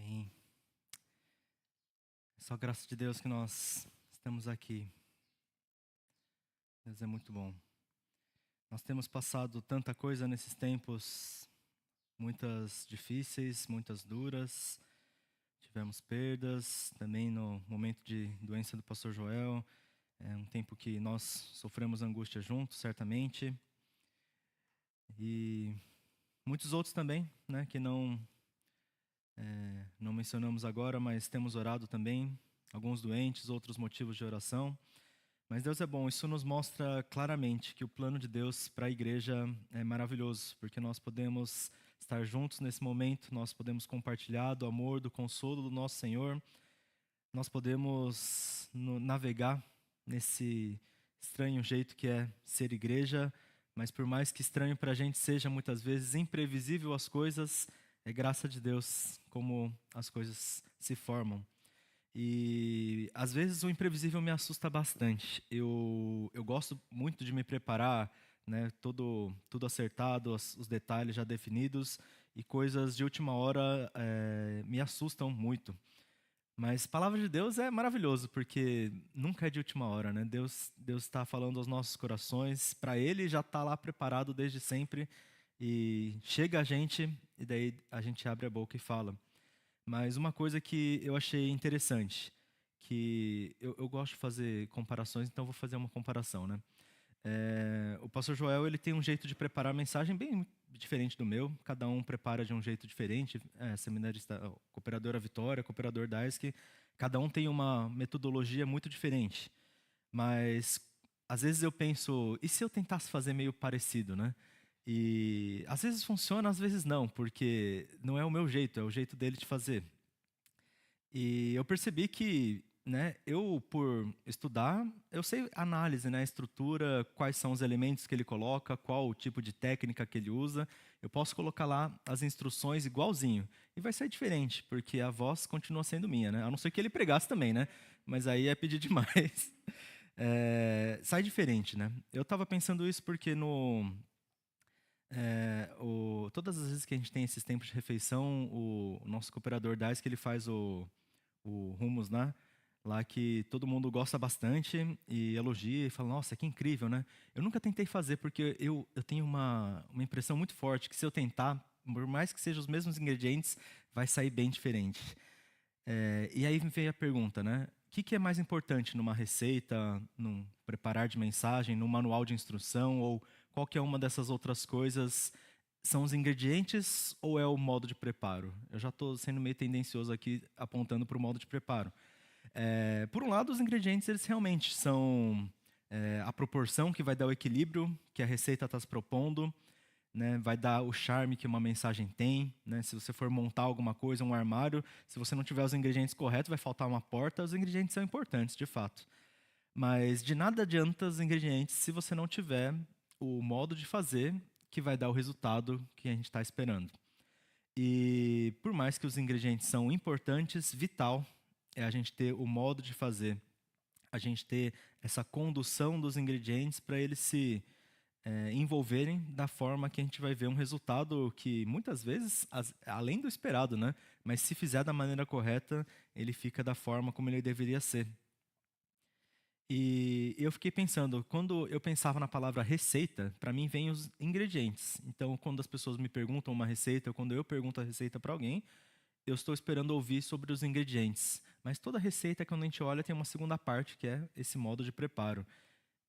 Amém. É só graça de Deus que nós estamos aqui. Deus é muito bom. Nós temos passado tanta coisa nesses tempos, muitas difíceis, muitas duras. Tivemos perdas também no momento de doença do pastor Joel. É um tempo que nós sofremos angústia juntos, certamente. E muitos outros também, né, que não mencionamos agora, mas temos orado também. Alguns doentes, outros motivos de oração. Mas Deus é bom, isso nos mostra claramente que o plano de Deus para a igreja é maravilhoso, porque nós podemos estar juntos nesse momento, nós podemos compartilhar do amor, do consolo do nosso Senhor, nós podemos navegar nesse estranho jeito que é ser igreja, mas por mais que estranho para a gente seja muitas vezes imprevisível as coisas, é graça de Deus como as coisas se formam. E às vezes o imprevisível me assusta bastante. Eu gosto muito de me preparar, né, tudo acertado, os detalhes já definidos, e coisas de última hora me assustam muito. Mas palavra de Deus é maravilhoso, porque nunca é de última hora, né? Deus está falando aos nossos corações, para Ele já está lá preparado desde sempre, e chega a gente, e daí a gente abre a boca e fala. Mas uma coisa que eu achei interessante, que eu gosto de fazer comparações, então vou fazer uma comparação, né? O pastor Joel, ele tem um jeito de preparar a mensagem bem diferente do meu. Cada um prepara de um jeito diferente. Seminarista, cooperadora Vitória, cooperador Daisky, cada um tem uma metodologia muito diferente. Mas às vezes eu penso, e se eu tentasse fazer meio parecido, né? E às vezes funciona, às vezes não, porque não é o meu jeito, é o jeito dele de fazer. E eu percebi que, né, eu por estudar, eu sei análise, né, estrutura, quais são os elementos que ele coloca, qual o tipo de técnica que ele usa. Eu posso colocar lá as instruções igualzinho e vai ser diferente, porque a voz continua sendo minha, né? A não ser que ele pregasse também, né? Mas aí é pedir demais. Sai diferente, né? Eu estava pensando isso porque todas as vezes que a gente tem esses tempos de refeição, o nosso cooperador DAS, que ele faz o hummus, né? Lá que todo mundo gosta bastante e elogia e fala, nossa, que incrível, né? Eu nunca tentei fazer porque eu tenho uma impressão muito forte que se eu tentar, por mais que sejam os mesmos ingredientes, vai sair bem diferente. E aí me veio a pergunta, né? O que é mais importante numa receita, num preparar de mensagem, num manual de instrução ou qualquer uma dessas outras coisas? São os ingredientes ou é o modo de preparo? Eu já estou sendo meio tendencioso aqui, apontando para o modo de preparo. Por um lado, os ingredientes eles realmente são a proporção que vai dar o equilíbrio que a receita está se propondo, né, vai dar o charme que uma mensagem tem, né? Se você for montar alguma coisa, um armário, se você não tiver os ingredientes corretos, vai faltar uma porta. Os ingredientes são importantes, de fato. Mas de nada adianta os ingredientes se você não tiver o modo de fazer que vai dar o resultado que a gente está esperando. E por mais que os ingredientes são importantes, vital é a gente ter o modo de fazer, a gente ter essa condução dos ingredientes para eles se envolverem da forma que a gente vai ver um resultado que muitas vezes, além do esperado, né? Mas se fizer da maneira correta, ele fica da forma como ele deveria ser. E eu fiquei pensando, quando eu pensava na palavra receita, para mim vem os ingredientes. Então, quando as pessoas me perguntam uma receita, ou quando eu pergunto a receita para alguém, eu estou esperando ouvir sobre os ingredientes. Mas toda receita, quando a gente olha, tem uma segunda parte, que é esse modo de preparo.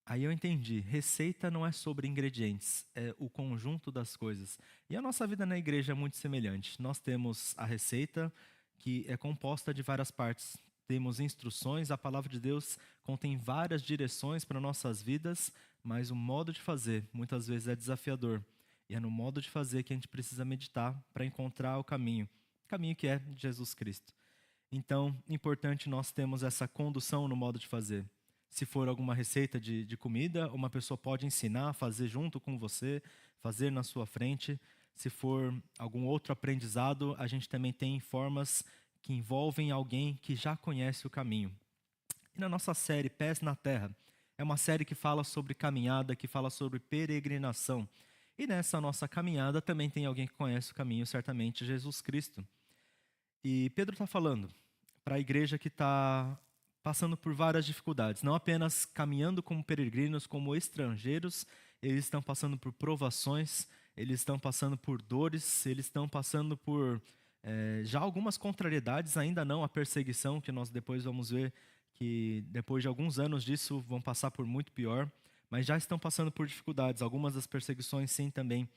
Aí eu entendi, receita não é sobre ingredientes, é o conjunto das coisas. E a nossa vida na igreja é muito semelhante. Nós temos a receita, que é composta de várias partes. Temos instruções, a palavra de Deus contém várias direções para nossas vidas, mas o modo de fazer muitas vezes é desafiador. E é no modo de fazer que a gente precisa meditar para encontrar o caminho que é Jesus Cristo. Então, importante nós termos essa condução no modo de fazer. Se for alguma receita de comida, uma pessoa pode ensinar a fazer junto com você, fazer na sua frente. Se for algum outro aprendizado, a gente também tem formas que envolvem alguém que já conhece o caminho. E na nossa série Pés na Terra, é uma série que fala sobre caminhada, que fala sobre peregrinação. E nessa nossa caminhada também tem alguém que conhece o caminho, certamente Jesus Cristo. E Pedro está falando para a igreja que está passando por várias dificuldades, não apenas caminhando como peregrinos, como estrangeiros, eles estão passando por provações, eles estão passando por dores, eles estão passando por já algumas contrariedades, ainda não a perseguição, que nós depois vamos ver que depois de alguns anos disso vão passar por muito pior, mas já estão passando por dificuldades, algumas das perseguições sim também.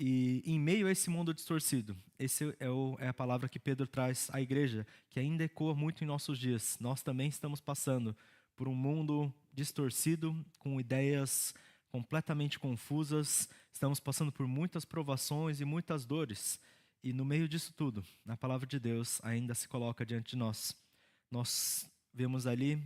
E em meio a esse mundo distorcido, esse é a palavra que Pedro traz à igreja, que ainda ecoa muito em nossos dias. Nós também estamos passando por um mundo distorcido, com ideias completamente confusas, estamos passando por muitas provações e muitas dores. E no meio disso tudo, a palavra de Deus ainda se coloca diante de nós. Nós vemos ali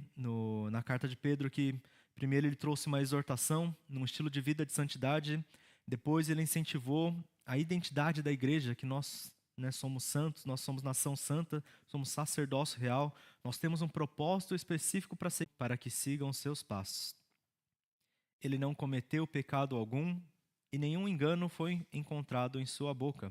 na carta de Pedro que primeiro ele trouxe uma exortação num estilo de vida de santidade. Depois ele incentivou a identidade da igreja, que nós somos santos, nós somos nação santa, somos sacerdócio real, nós temos um propósito específico para que sigam os seus passos. Ele não cometeu pecado algum e nenhum engano foi encontrado em sua boca.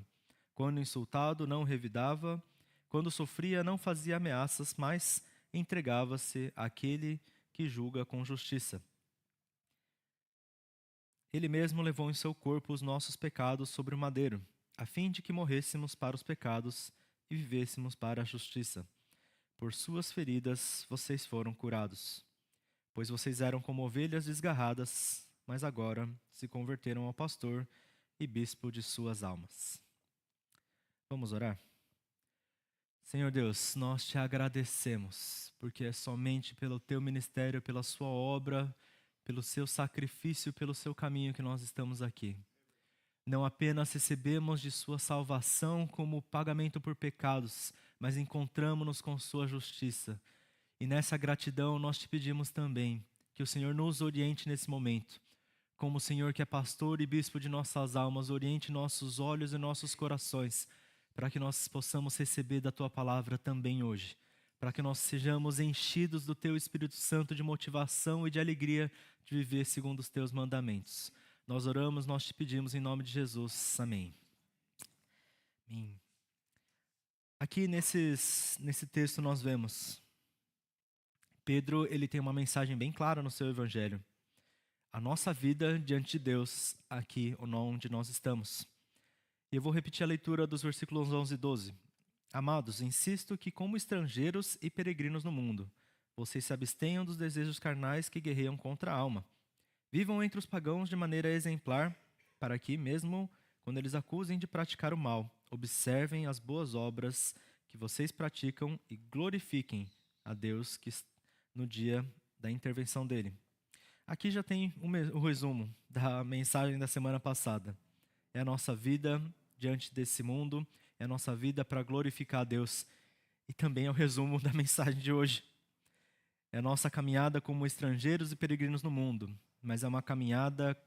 Quando insultado, não revidava, quando sofria, não fazia ameaças, mas entregava-se àquele que julga com justiça. Ele mesmo levou em seu corpo os nossos pecados sobre o madeiro, a fim de que morrêssemos para os pecados e vivêssemos para a justiça. Por suas feridas vocês foram curados. Pois vocês eram como ovelhas desgarradas, mas agora se converteram ao pastor e bispo de suas almas. Vamos orar? Senhor Deus, nós te agradecemos, porque é somente pelo teu ministério, pela sua obra, pelo seu sacrifício, pelo seu caminho que nós estamos aqui. Não apenas recebemos de sua salvação como pagamento por pecados, mas encontramos-nos com sua justiça. E nessa gratidão nós te pedimos também que o Senhor nos oriente nesse momento. Como o Senhor que é pastor e bispo de nossas almas, oriente nossos olhos e nossos corações, para que nós possamos receber da tua palavra também hoje. Para que nós sejamos enchidos do teu Espírito Santo de motivação e de alegria de viver segundo os teus mandamentos. Nós oramos, nós te pedimos em nome de Jesus. Amém. Amém. Aqui nesse texto nós vemos Pedro, ele tem uma mensagem bem clara no seu evangelho. A nossa vida diante de Deus, aqui onde nós estamos. E eu vou repetir a leitura dos versículos 11 e 12. Amados, insisto que como estrangeiros e peregrinos no mundo, vocês se abstenham dos desejos carnais que guerreiam contra a alma. Vivam entre os pagãos de maneira exemplar, para que, mesmo quando eles acusem de praticar o mal, observem as boas obras que vocês praticam e glorifiquem a Deus no dia da intervenção dele. Aqui já tem o resumo da mensagem da semana passada. É a nossa vida diante desse mundo, é a nossa vida para glorificar a Deus. E também é o resumo da mensagem de hoje. É a nossa caminhada como estrangeiros e peregrinos no mundo, mas é uma caminhada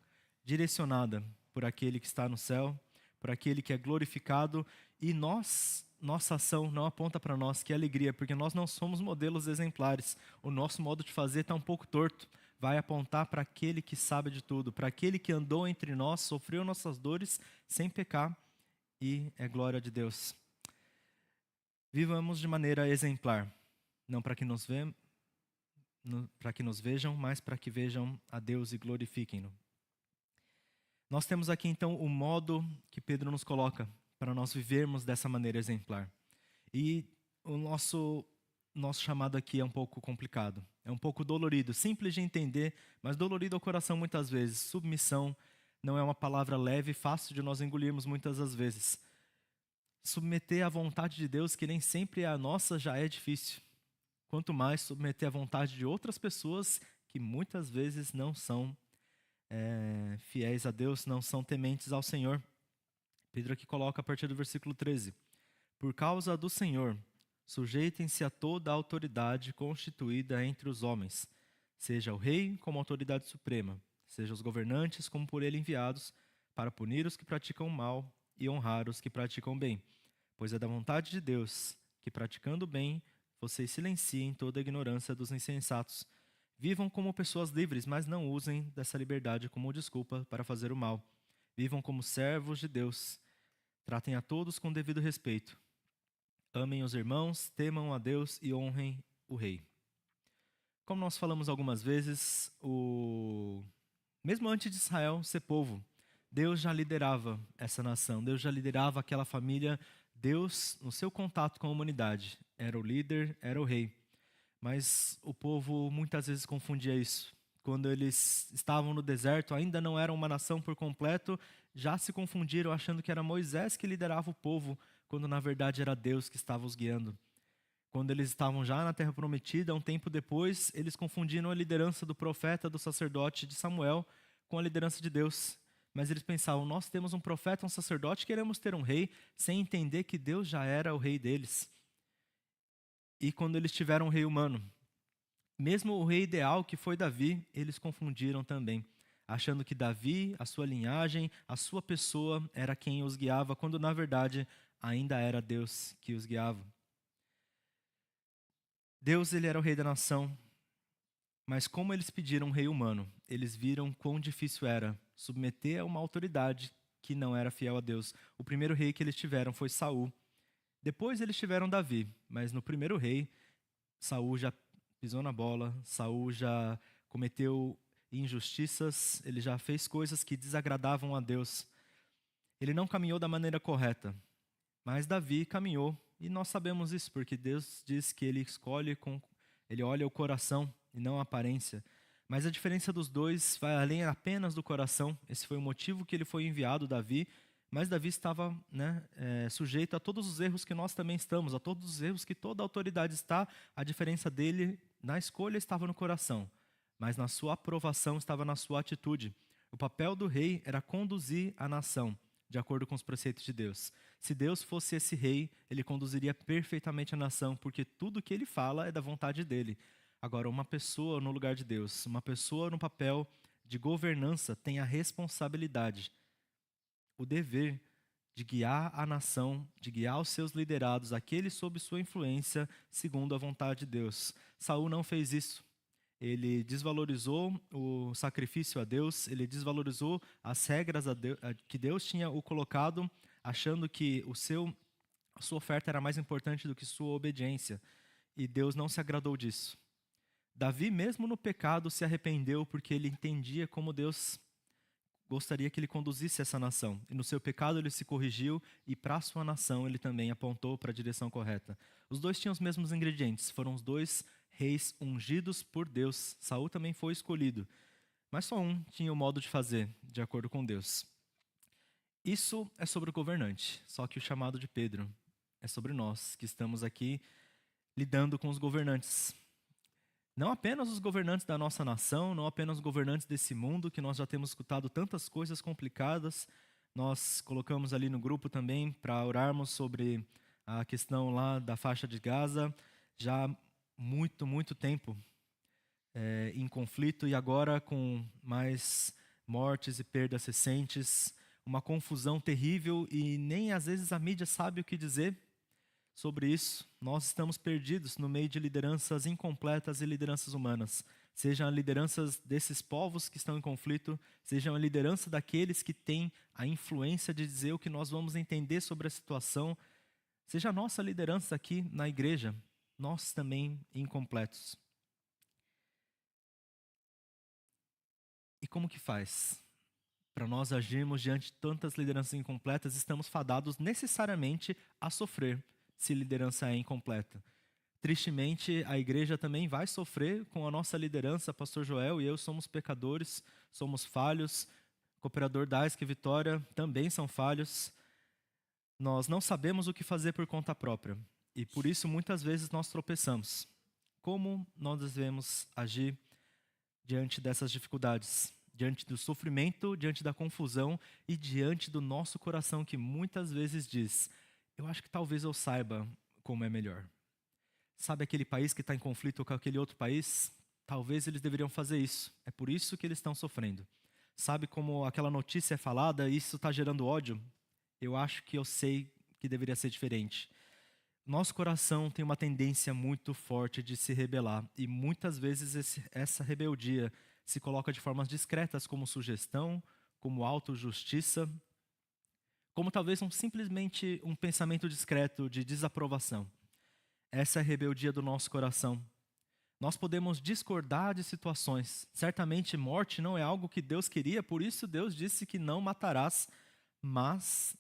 direcionada por aquele que está no céu, por aquele que é glorificado, e nossa ação não aponta para nós que alegria, porque nós não somos modelos exemplares. O nosso modo de fazer está um pouco torto. Vai apontar para aquele que sabe de tudo, para aquele que andou entre nós, sofreu nossas dores sem pecar, e é glória de Deus. Vivamos de maneira exemplar, não para que nos vejam, mas para que vejam a Deus e glorifiquem-no. Nós temos aqui então o modo que Pedro nos coloca para nós vivermos dessa maneira exemplar. E o nosso chamado aqui é um pouco complicado, é um pouco dolorido, simples de entender, mas dolorido ao coração muitas vezes. Submissão não é uma palavra leve e fácil de nós engolirmos muitas das vezes. Submeter à vontade de Deus, que nem sempre é a nossa, já é difícil. Quanto mais submeter à vontade de outras pessoas que muitas vezes não são fiéis a Deus, não são tementes ao Senhor. Pedro aqui coloca a partir do versículo 13. Por causa do Senhor, sujeitem-se a toda a autoridade constituída entre os homens, seja o rei como autoridade suprema, seja os governantes como por ele enviados, para punir os que praticam mal e honrar os que praticam bem. Pois é da vontade de Deus que, praticando bem, vocês silenciem toda a ignorância dos insensatos. Vivam como pessoas livres, mas não usem dessa liberdade como desculpa para fazer o mal. Vivam como servos de Deus. Tratem a todos com devido respeito. amem os irmãos, temam a Deus e honrem o rei. Como nós falamos algumas vezes, mesmo antes de Israel ser povo, Deus já liderava essa nação, Deus já liderava aquela família. Deus, no seu contato com a humanidade, era o líder, era o rei. Mas o povo muitas vezes confundia isso. Quando eles estavam no deserto, ainda não eram uma nação por completo, já se confundiram achando que era Moisés que liderava o povo, quando na verdade era Deus que estava os guiando. Quando eles estavam já na Terra Prometida, um tempo depois, eles confundiram a liderança do profeta, do sacerdote de Samuel, com a liderança de Deus. Mas eles pensavam, nós temos um profeta, um sacerdote, queremos ter um rei, sem entender que Deus já era o rei deles. E quando eles tiveram um rei humano, mesmo o rei ideal que foi Davi, eles confundiram também, achando que Davi, a sua linhagem, a sua pessoa era quem os guiava, quando na verdade ainda era Deus que os guiava. Deus, ele era o rei da nação, mas como eles pediram um rei humano, eles viram quão difícil era submeter a uma autoridade que não era fiel a Deus. O primeiro rei que eles tiveram foi Saul. Depois eles tiveram Davi, mas no primeiro rei, Saul já pisou na bola, Saul já cometeu injustiças, ele já fez coisas que desagradavam a Deus. Ele não caminhou da maneira correta, mas Davi caminhou, e nós sabemos isso porque Deus diz que ele ele olha o coração e não a aparência. Mas a diferença dos dois vai além apenas do coração. Esse foi o motivo que ele foi enviado, Davi. Mas Davi estava sujeito a todos os erros que nós também estamos, a todos os erros que toda autoridade está. A diferença dele na escolha estava no coração, mas na sua aprovação estava na sua atitude. O papel do rei era conduzir a nação de acordo com os preceitos de Deus. Se Deus fosse esse rei, ele conduziria perfeitamente a nação, porque tudo que ele fala é da vontade dele. Agora, uma pessoa no lugar de Deus, uma pessoa no papel de governança tem a responsabilidade, o dever de guiar a nação, de guiar os seus liderados, aqueles sob sua influência, segundo a vontade de Deus. Saul não fez isso. Ele desvalorizou o sacrifício a Deus, ele desvalorizou as regras que Deus tinha o colocado, achando que a sua oferta era mais importante do que sua obediência. E Deus não se agradou disso. Davi, mesmo no pecado, se arrependeu porque ele entendia como Deus gostaria que ele conduzisse essa nação. E no seu pecado ele se corrigiu e para a sua nação ele também apontou para a direção correta. Os dois tinham os mesmos ingredientes, foram os dois reis ungidos por Deus. Saul também foi escolhido, mas só um tinha o modo de fazer, de acordo com Deus. Isso é sobre o governante, só que o chamado de Pedro é sobre nós, que estamos aqui lidando com os governantes. Não apenas os governantes da nossa nação, não apenas os governantes desse mundo, que nós já temos escutado tantas coisas complicadas. Nós colocamos ali no grupo também para orarmos sobre a questão lá da faixa de Gaza, já muito tempo em conflito, e agora com mais mortes e perdas recentes, uma confusão terrível, e nem às vezes a mídia sabe o que dizer sobre isso. Nós estamos perdidos no meio de lideranças incompletas e lideranças humanas. Sejam as lideranças desses povos que estão em conflito, sejam a liderança daqueles que têm a influência de dizer o que nós vamos entender sobre a situação, seja a nossa liderança aqui na igreja, nós também incompletos. E como que faz? Para nós agirmos diante de tantas lideranças incompletas, estamos fadados necessariamente a sofrer se liderança é incompleta. Tristemente, a igreja também vai sofrer com a nossa liderança. Pastor Joel e eu somos pecadores, somos falhos. Cooperador Daisque e Vitória também são falhos. Nós não sabemos o que fazer por conta própria. E por isso, muitas vezes, nós tropeçamos. Como nós devemos agir diante dessas dificuldades? Diante do sofrimento, diante da confusão e diante do nosso coração que muitas vezes diz: eu acho que talvez eu saiba como é melhor. Sabe aquele país que está em conflito com aquele outro país? Talvez eles deveriam fazer isso. É por isso que eles estão sofrendo. Sabe como aquela notícia é falada e isso está gerando ódio? Eu acho que eu sei que deveria ser diferente. Nosso coração tem uma tendência muito forte de se rebelar. E muitas vezes essa rebeldia se coloca de formas discretas, como sugestão, como autojustiça, como talvez simplesmente um pensamento discreto de desaprovação. Essa é a rebeldia do nosso coração. Nós podemos discordar de situações. Certamente, morte não é algo que Deus queria, por isso Deus disse que não matarás, mas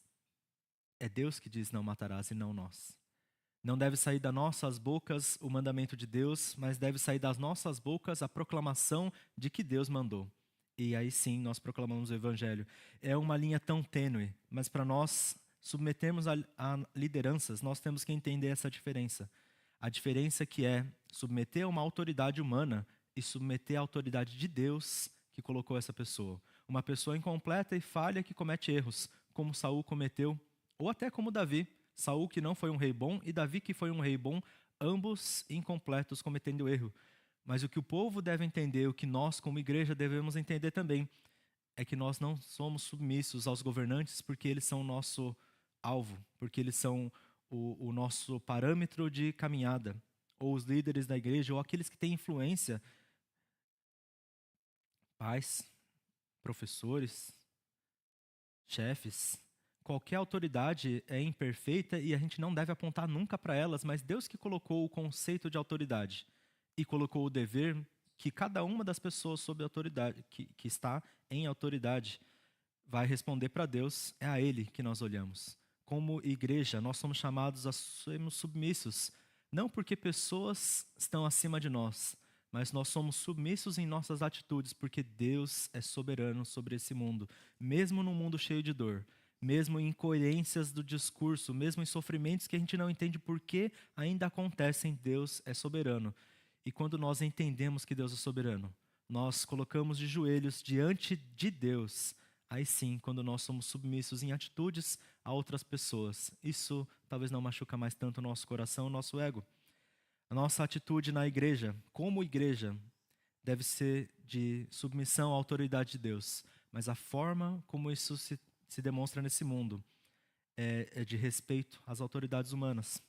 é Deus que diz não matarás e não nós. Não deve sair das nossas bocas o mandamento de Deus, mas deve sair das nossas bocas a proclamação de que Deus mandou. E aí sim nós proclamamos o Evangelho. É uma linha tão tênue, mas para nós submetermos a lideranças, nós temos que entender essa diferença. A diferença que é submeter a uma autoridade humana e submeter à autoridade de Deus que colocou essa pessoa. Uma pessoa incompleta e falha que comete erros, como Saul cometeu, ou até como Davi. Saul que não foi um rei bom e Davi que foi um rei bom, ambos incompletos cometendo erro. Mas o que o povo deve entender, o que nós como igreja devemos entender também, é que nós não somos submissos aos governantes porque eles são o nosso alvo, porque eles são o nosso parâmetro de caminhada, ou os líderes da igreja, ou aqueles que têm influência, pais, professores, chefes. Qualquer autoridade é imperfeita e a gente não deve apontar nunca para elas, mas Deus que colocou o conceito de autoridade e colocou o dever que cada uma das pessoas sob autoridade, que está em autoridade, vai responder para Deus, é a Ele que nós olhamos. Como igreja, nós somos chamados a sermos submissos, não porque pessoas estão acima de nós, mas nós somos submissos em nossas atitudes, porque Deus é soberano sobre esse mundo, mesmo num mundo cheio de dor, mesmo em incoerências do discurso, mesmo em sofrimentos que a gente não entende por que ainda acontecem, Deus é soberano. E quando nós entendemos que Deus é soberano, nós colocamos de joelhos diante de Deus. Aí sim, quando nós somos submissos em atitudes a outras pessoas, isso talvez não machuca mais tanto o nosso coração, o nosso ego. A nossa atitude na igreja, como igreja, deve ser de submissão à autoridade de Deus. Mas a forma como isso se demonstra nesse mundo é de respeito às autoridades humanas.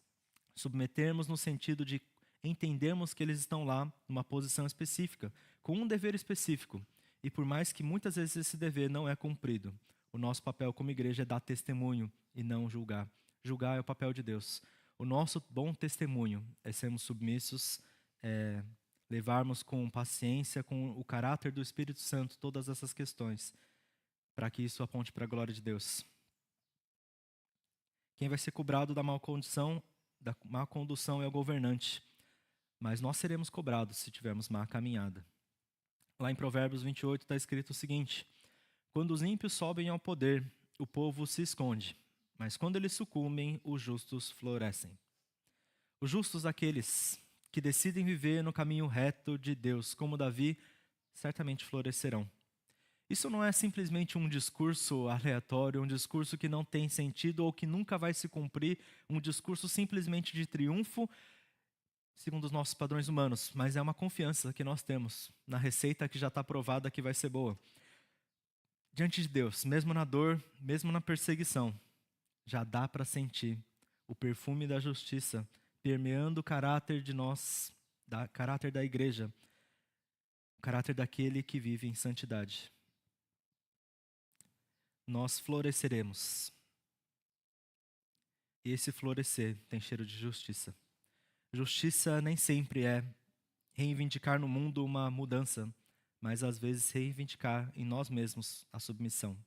Submetermos no sentido de entendermos que eles estão lá numa posição específica, com um dever específico. E por mais que muitas vezes esse dever não é cumprido, o nosso papel como igreja é dar testemunho e não julgar. Julgar é o papel de Deus. O nosso bom testemunho é sermos submissos, levarmos com paciência, com o caráter do Espírito Santo, todas essas questões, para que isso aponte para a glória de Deus. Quem vai ser cobrado da má condução é o governante, mas nós seremos cobrados se tivermos má caminhada. Lá em Provérbios 28 está escrito o seguinte: quando os ímpios sobem ao poder, o povo se esconde, mas quando eles sucumbem, os justos florescem. Os justos, aqueles que decidem viver no caminho reto de Deus, como Davi, certamente florescerão. Isso não é simplesmente um discurso aleatório, um discurso que não tem sentido ou que nunca vai se cumprir, um discurso simplesmente de triunfo, segundo os nossos padrões humanos, mas é uma confiança que nós temos na receita que já está provada que vai ser boa. Diante de Deus, mesmo na dor, mesmo na perseguição, já dá para sentir o perfume da justiça permeando o caráter de nós, caráter da igreja, o caráter daquele que vive em santidade. Nós floresceremos. E esse florescer tem cheiro de justiça. Justiça nem sempre é reivindicar no mundo uma mudança, mas às vezes reivindicar em nós mesmos a submissão.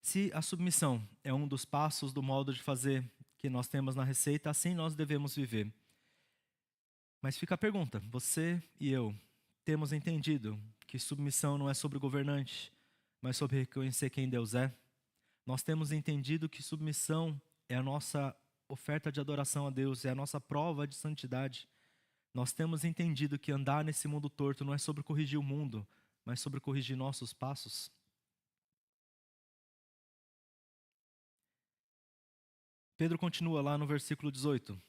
Se a submissão é um dos passos do modo de fazer que nós temos na receita, assim nós devemos viver. Mas fica a pergunta, você e eu temos entendido que submissão não é sobre o governante, mas sobre reconhecer quem Deus é? Nós temos entendido que submissão é a nossa oferta de adoração a Deus, é a nossa prova de santidade. Nós temos entendido que andar nesse mundo torto não é sobre corrigir o mundo, mas sobre corrigir nossos passos. Pedro continua lá no versículo 18.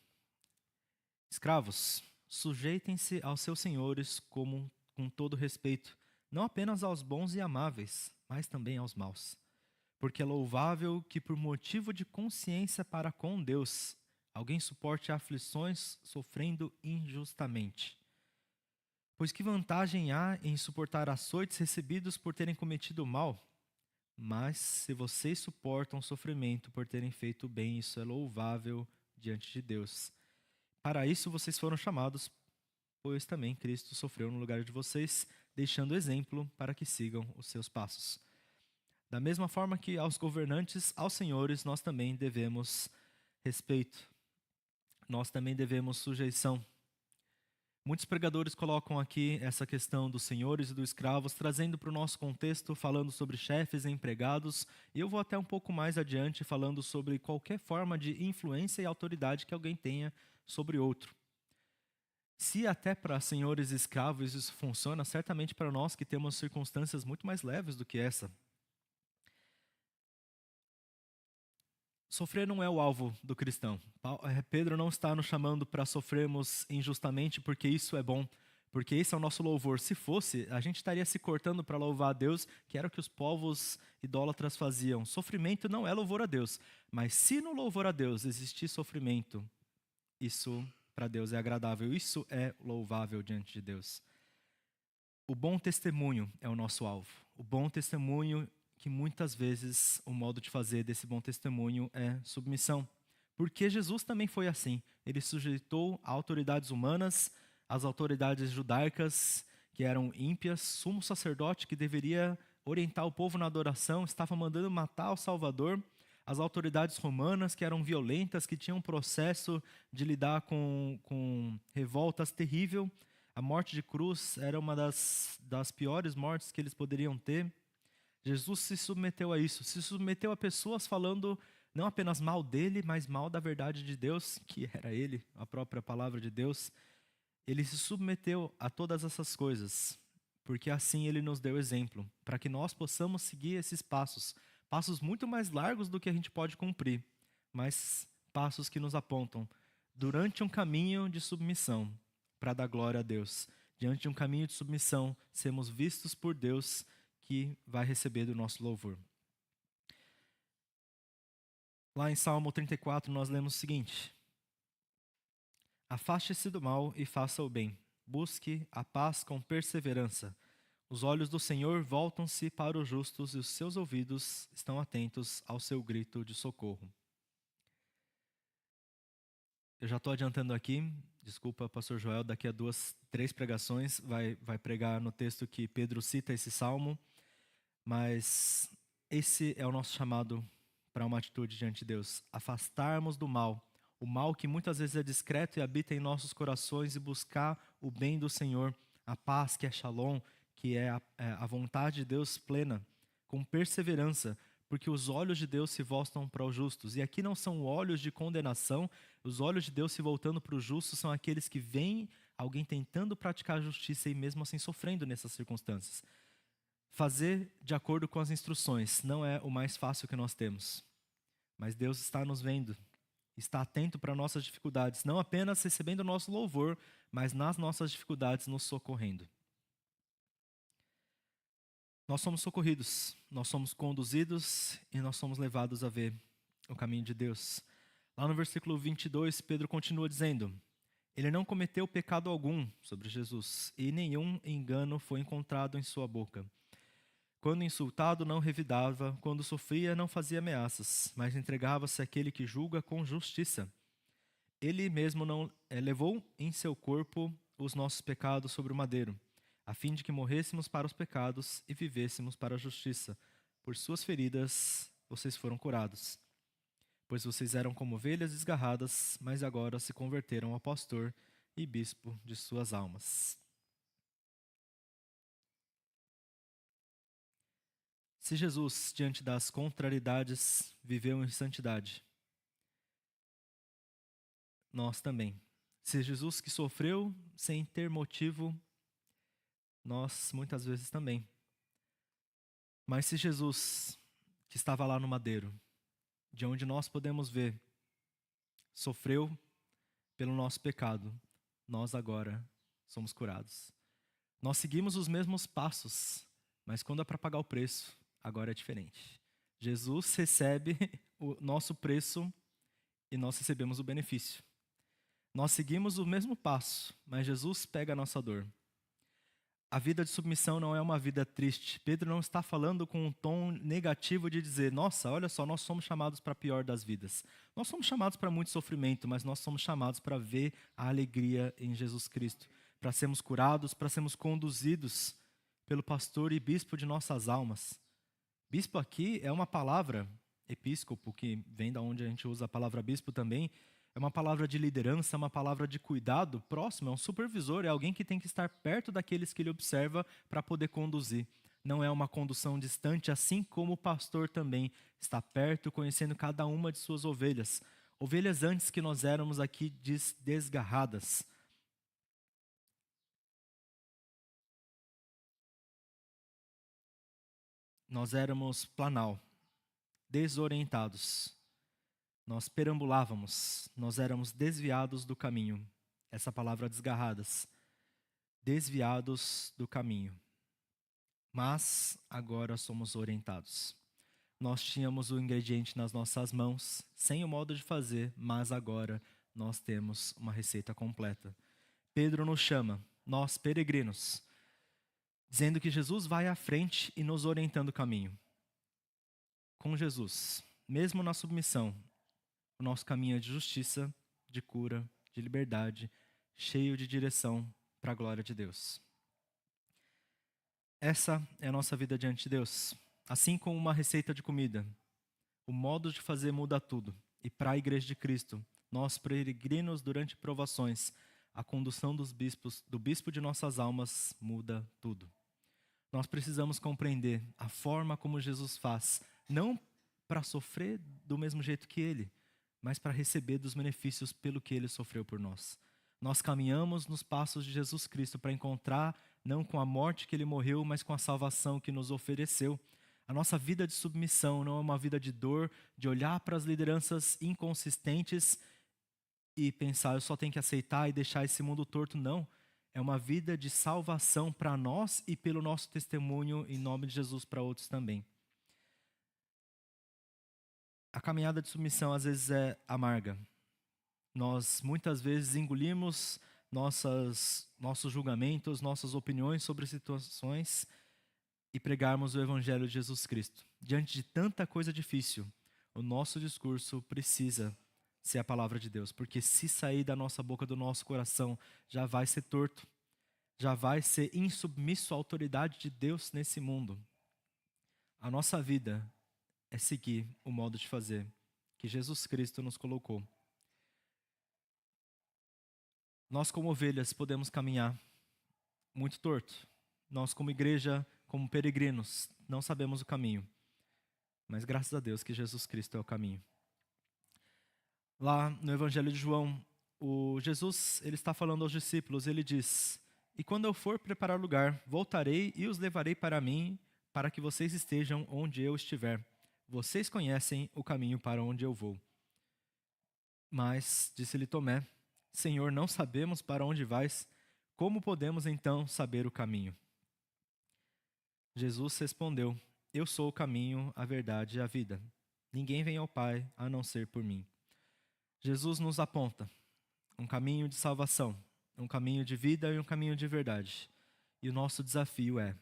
Escravos, sujeitem-se aos seus senhores com todo respeito, não apenas aos bons e amáveis, mas também aos maus. Porque é louvável que por motivo de consciência para com Deus, alguém suporte aflições sofrendo injustamente. Pois que vantagem há em suportar açoites recebidos por terem cometido mal? Mas se vocês suportam sofrimento por terem feito o bem, isso é louvável diante de Deus. Para isso vocês foram chamados, pois também Cristo sofreu no lugar de vocês, deixando exemplo para que sigam os seus passos. Da mesma forma que aos governantes, aos senhores, nós também devemos respeito. Nós também devemos sujeição. Muitos pregadores colocam aqui essa questão dos senhores e dos escravos, trazendo para o nosso contexto, falando sobre chefes e empregados. E eu vou até um pouco mais adiante, falando sobre qualquer forma de influência e autoridade que alguém tenha sobre outro. Se até para senhores e escravos isso funciona, certamente para nós que temos circunstâncias muito mais leves do que essa. Sofrer não é o alvo do cristão. Pedro não está nos chamando para sofrermos injustamente porque isso é bom, porque esse é o nosso louvor. Se fosse, a gente estaria se cortando para louvar a Deus, que era o que os povos idólatras faziam. Sofrimento não é louvor a Deus, mas se no louvor a Deus existir sofrimento, isso para Deus é agradável, isso é louvável diante de Deus. O bom testemunho é o nosso alvo. O bom testemunho que muitas vezes o modo de fazer desse bom testemunho é submissão. Porque Jesus também foi assim. Ele sujeitou a autoridades humanas, as autoridades judaicas, que eram ímpias, sumo sacerdote que deveria orientar o povo na adoração, estava mandando matar o Salvador, as autoridades romanas que eram violentas, que tinham um processo de lidar com revoltas terrível. A morte de cruz era uma das piores mortes que eles poderiam ter. Jesus se submeteu a isso, se submeteu a pessoas falando não apenas mal dele, mas mal da verdade de Deus, que era ele, a própria palavra de Deus. Ele se submeteu a todas essas coisas, porque assim ele nos deu exemplo, para que nós possamos seguir esses passos, passos muito mais largos do que a gente pode cumprir, mas passos que nos apontam durante um caminho de submissão, para dar glória a Deus. Diante de um caminho de submissão, sermos vistos por Deus, que vai receber do nosso louvor. Lá em Salmo 34 nós lemos o seguinte: afaste-se do mal e faça o bem, busque a paz com perseverança. Os olhos do Senhor voltam-se para os justos e os seus ouvidos estão atentos ao seu grito de socorro. Eu já estou adiantando aqui, desculpa, pastor Joel, daqui a 3 pregações vai pregar no texto que Pedro cita esse salmo. Mas esse é o nosso chamado para uma atitude diante de Deus. Afastarmos do mal. O mal que muitas vezes é discreto e habita em nossos corações e buscar o bem do Senhor. A paz que é shalom, que é a vontade de Deus plena. Com perseverança, porque os olhos de Deus se voltam para os justos. E aqui não são olhos de condenação. Os olhos de Deus se voltando para os justos são aqueles que veem alguém tentando praticar a justiça e mesmo assim sofrendo nessas circunstâncias. Fazer de acordo com as instruções não é o mais fácil que nós temos. Mas Deus está nos vendo, está atento para nossas dificuldades, não apenas recebendo o nosso louvor, mas nas nossas dificuldades nos socorrendo. Nós somos socorridos, nós somos conduzidos e nós somos levados a ver o caminho de Deus. Lá no versículo 22, Pedro continua dizendo: ele não cometeu pecado algum sobre Jesus, e nenhum engano foi encontrado em sua boca. Quando insultado, não revidava, quando sofria, não fazia ameaças, mas entregava-se àquele que julga com justiça. Ele mesmo não levou em seu corpo os nossos pecados sobre o madeiro, a fim de que morrêssemos para os pecados e vivêssemos para a justiça. Por suas feridas, vocês foram curados. Pois vocês eram como ovelhas desgarradas, mas agora se converteram ao pastor e bispo de suas almas. Se Jesus, diante das contrariedades, viveu em santidade, nós também. Se Jesus que sofreu sem ter motivo, nós muitas vezes também. Mas se Jesus, que estava lá no madeiro, de onde nós podemos ver, sofreu pelo nosso pecado, nós agora somos curados. Nós seguimos os mesmos passos, mas quando é para pagar o preço, agora é diferente. Jesus recebe o nosso preço e nós recebemos o benefício. Nós seguimos o mesmo passo, mas Jesus pega a nossa dor. a vida de submissão não é uma vida triste. Pedro não está falando com um tom negativo de dizer, nossa, olha só, nós somos chamados para a pior das vidas. Nós somos chamados para muito sofrimento, mas nós somos chamados para ver a alegria em Jesus Cristo, para sermos curados, para sermos conduzidos pelo pastor e bispo de nossas almas. Bispo aqui é uma palavra, episcopo, que vem da onde a gente usa a palavra bispo também, é uma palavra de liderança, uma palavra de cuidado próximo, é um supervisor, é alguém que tem que estar perto daqueles que ele observa para poder conduzir. Não é uma condução distante, assim como o pastor também está perto, conhecendo cada uma de suas ovelhas. Ovelhas antes que nós éramos aqui desgarradas. Nós éramos planal, desorientados. Nós perambulávamos, nós éramos desviados do caminho. Essa palavra desgarradas. Desviados do caminho. Mas agora somos orientados. Nós tínhamos o ingrediente nas nossas mãos, sem o modo de fazer, mas agora nós temos uma receita completa. Pedro nos chama, nós peregrinos, dizendo que Jesus vai à frente e nos orientando o caminho. Com Jesus, mesmo na submissão, o nosso caminho é de justiça, de cura, de liberdade, cheio de direção para a glória de Deus. Essa é a nossa vida diante de Deus. Assim como uma receita de comida, o modo de fazer muda tudo. E para a Igreja de Cristo, nós peregrinos durante provações, a condução do bispo de nossas almas muda tudo. Nós precisamos compreender a forma como Jesus faz, não para sofrer do mesmo jeito que Ele, mas para receber dos benefícios pelo que Ele sofreu por nós. Nós caminhamos nos passos de Jesus Cristo para encontrar, não com a morte que Ele morreu, mas com a salvação que nos ofereceu. A nossa vida de submissão não é uma vida de dor, de olhar para as lideranças inconsistentes e pensar, eu só tenho que aceitar e deixar esse mundo torto. Não. É uma vida de salvação para nós e pelo nosso testemunho em nome de Jesus para outros também. A caminhada de submissão às vezes é amarga. Nós muitas vezes engolimos nossos julgamentos, nossas opiniões sobre situações e pregarmos o Evangelho de Jesus Cristo. Diante de tanta coisa difícil, o nosso discurso precisa ser a palavra de Deus, porque se sair da nossa boca, do nosso coração, já vai ser torto, já vai ser insubmisso à autoridade de Deus nesse mundo. A nossa vida é seguir o modo de fazer que Jesus Cristo nos colocou. Nós, como ovelhas, podemos caminhar muito torto. Nós, como igreja, como peregrinos, não sabemos o caminho. Mas graças a Deus que Jesus Cristo é o caminho. Lá no Evangelho de João, Jesus ele está falando aos discípulos, ele diz, e quando eu for preparar lugar, voltarei e os levarei para mim, para que vocês estejam onde eu estiver. Vocês conhecem o caminho para onde eu vou. Mas, disse-lhe Tomé, Senhor, não sabemos para onde vais, como podemos então saber o caminho? Jesus respondeu, eu sou o caminho, a verdade e a vida. Ninguém vem ao Pai a não ser por mim. Jesus nos aponta um caminho de salvação, um caminho de vida e um caminho de verdade. E o nosso desafio é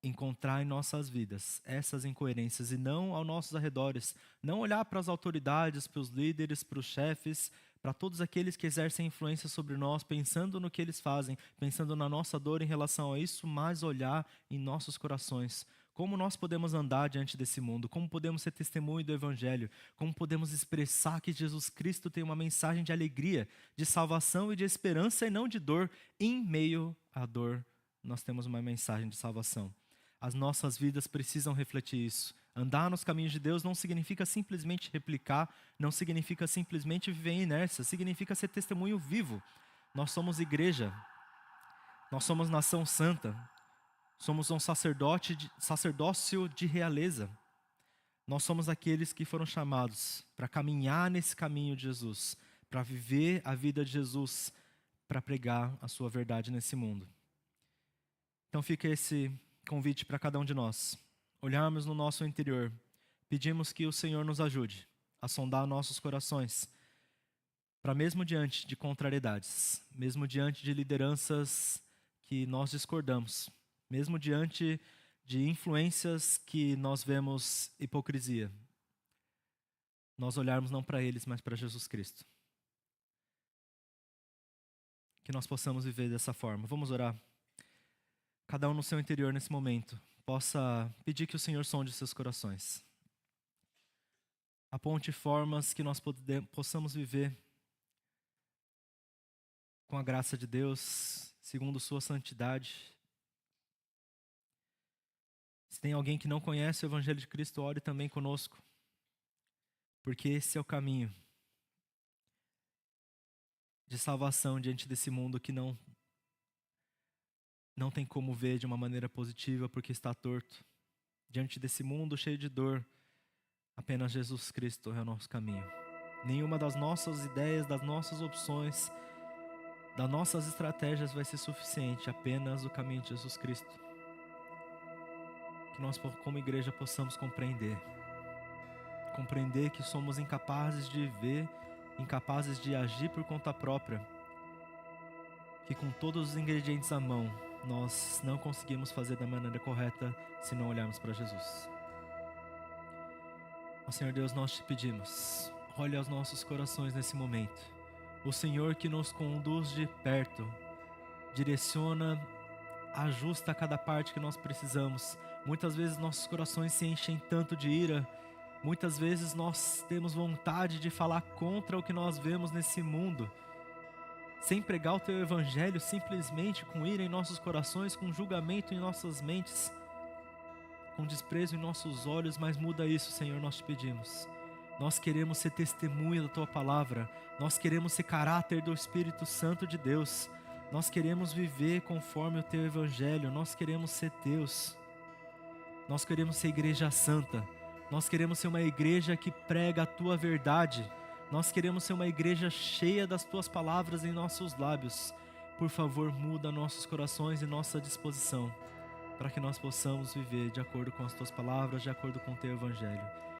encontrar em nossas vidas essas incoerências e não aos nossos arredores, não olhar para as autoridades, para os líderes, para os chefes, para todos aqueles que exercem influência sobre nós, pensando no que eles fazem, pensando na nossa dor em relação a isso, mas olhar em nossos corações. Como nós podemos andar diante desse mundo? Como podemos ser testemunho do Evangelho? Como podemos expressar que Jesus Cristo tem uma mensagem de alegria, de salvação e de esperança e não de dor? Em meio à dor, nós temos uma mensagem de salvação. As nossas vidas precisam refletir isso. Andar nos caminhos de Deus não significa simplesmente replicar, não significa simplesmente viver em inércia, significa ser testemunho vivo. Nós somos nós somos nação santa, somos um sacerdócio de realeza. Nós somos aqueles que foram chamados para caminhar nesse caminho de Jesus, para viver a vida de Jesus, para pregar a sua verdade nesse mundo. Então fica esse convite para cada um de nós, olharmos no nosso interior, pedimos que o Senhor nos ajude a sondar nossos corações, para mesmo diante de contrariedades, mesmo diante de lideranças que nós discordamos, mesmo diante de influências que nós vemos hipocrisia, nós olharmos não para eles, mas para Jesus Cristo. Que nós possamos viver dessa forma. Vamos orar. Cada um no seu interior nesse momento possa pedir que o Senhor sonde seus corações. Aponte formas que nós possamos viver com a graça de Deus, segundo sua santidade. Se tem alguém que não conhece o Evangelho de Cristo, ore também conosco, porque esse é o caminho de salvação diante desse mundo que não tem como ver de uma maneira positiva porque está torto. Diante desse mundo cheio de dor, apenas Jesus Cristo é o nosso caminho. Nenhuma das nossas ideias, das nossas opções, das nossas estratégias vai ser suficiente, apenas o caminho de Jesus Cristo. Que nós, como igreja, possamos compreender que somos incapazes de ver, incapazes de agir por conta própria, que com todos os ingredientes à mão, nós não conseguimos fazer da maneira correta se não olharmos para Jesus. Ó Senhor Deus, nós te pedimos, olha aos nossos corações nesse momento. O Senhor que nos conduz de perto, direciona, ajusta cada parte que nós precisamos. Muitas vezes nossos corações se enchem tanto de ira, muitas vezes nós temos vontade de falar contra o que nós vemos nesse mundo, sem pregar o teu evangelho, simplesmente com ira em nossos corações, com julgamento em nossas mentes, com desprezo em nossos olhos, mas muda isso, Senhor, nós te pedimos. Nós queremos ser testemunha da tua palavra, nós queremos ser caráter do Espírito Santo de Deus, nós queremos viver conforme o teu evangelho, nós queremos ser teus, nós queremos ser igreja santa, nós queremos ser uma igreja que prega a tua verdade, nós queremos ser uma igreja cheia das tuas palavras em nossos lábios. Por favor, muda nossos corações e nossa disposição, para que nós possamos viver de acordo com as tuas palavras, de acordo com o teu evangelho.